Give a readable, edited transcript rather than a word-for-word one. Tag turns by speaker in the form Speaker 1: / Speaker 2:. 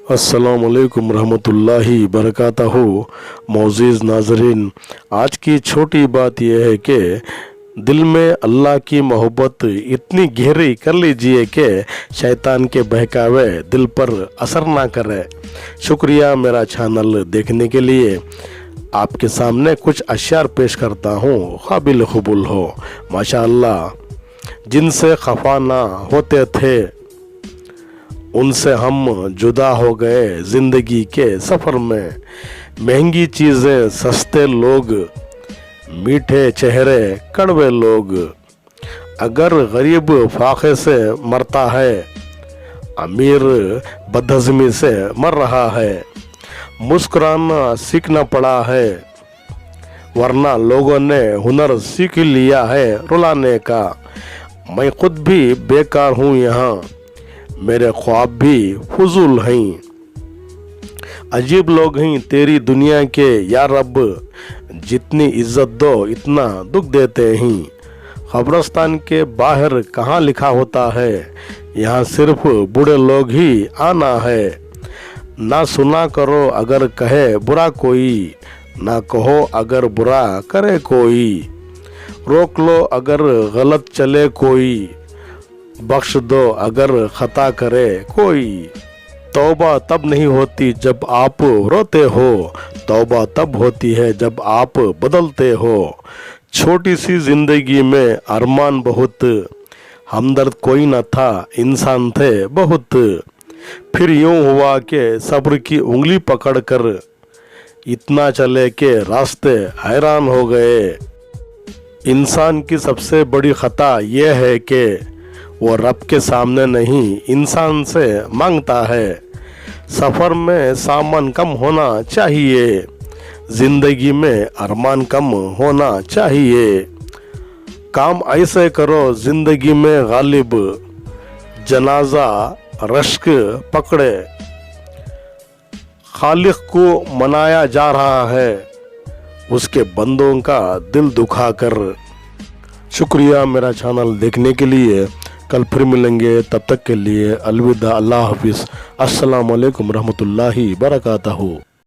Speaker 1: अस्सलामुअलैकुम रहमतुल्लाहि बरकातहू। मोअज़्ज़िज़ नाज़रीन, आज की छोटी बात यह है कि दिल में अल्लाह की मोहब्बत इतनी गहरी कर लीजिए कि शैतान के बहकावे दिल पर असर ना करे। शुक्रिया मेरा चैनल देखने के लिए। आपके सामने कुछ अशआर पेश करता हूँ, काबिल कबूल हो। माशाअल्लाह, जिनसे खफा ना होते थे उनसे हम जुदा हो गए ज़िंदगी के सफ़र में। महंगी चीज़ें सस्ते लोग, मीठे चेहरे कड़वे लोग। अगर गरीब फाके से मरता है, अमीर बदहज़मी से मर रहा है। मुस्कुराना सीखना पड़ा है, वरना लोगों ने हुनर सीख लिया है रुलाने का। मैं खुद भी बेकार हूँ यहाँ, मेरे ख्वाब भी फजूल हैं। अजीब लोग हैं तेरी दुनिया के या रब, जितनी इज्जत दो इतना दुख देते हैं। कब्रिस्तान के बाहर कहाँ लिखा होता है, यहाँ सिर्फ बूढ़े लोग ही आना है। ना सुना करो अगर कहे बुरा कोई, ना कहो अगर बुरा करे कोई। रोक लो अगर गलत चले कोई, बख्श दो अगर खता करे कोई। तौबा तब नहीं होती जब आप रोते हो, तौबा तब होती है जब आप बदलते हो। छोटी सी जिंदगी में अरमान बहुत, हमदर्द कोई न था इंसान थे बहुत। फिर यूं हुआ कि सब्र की उंगली पकड़कर इतना चले कि रास्ते हैरान हो गए। इंसान की सबसे बड़ी खता यह है कि वो रब के सामने नहीं इंसान से मांगता है। सफ़र में सामान कम होना चाहिए, ज़िंदगी में अरमान कम होना चाहिए। काम ऐसे करो ज़िंदगी में गालिब, जनाजा रश्क पकड़े। खालिक को मनाया जा रहा है, उसके बंदों का दिल दुखा कर। शुक्रिया मेरा चैनल देखने के लिए। कल फिर मिलेंगे, तब तक के लिए अलविदा, अल्लाह हाफिज़। अस्सलामु अलैकुम रहमतुल्लाहि बरकातहू।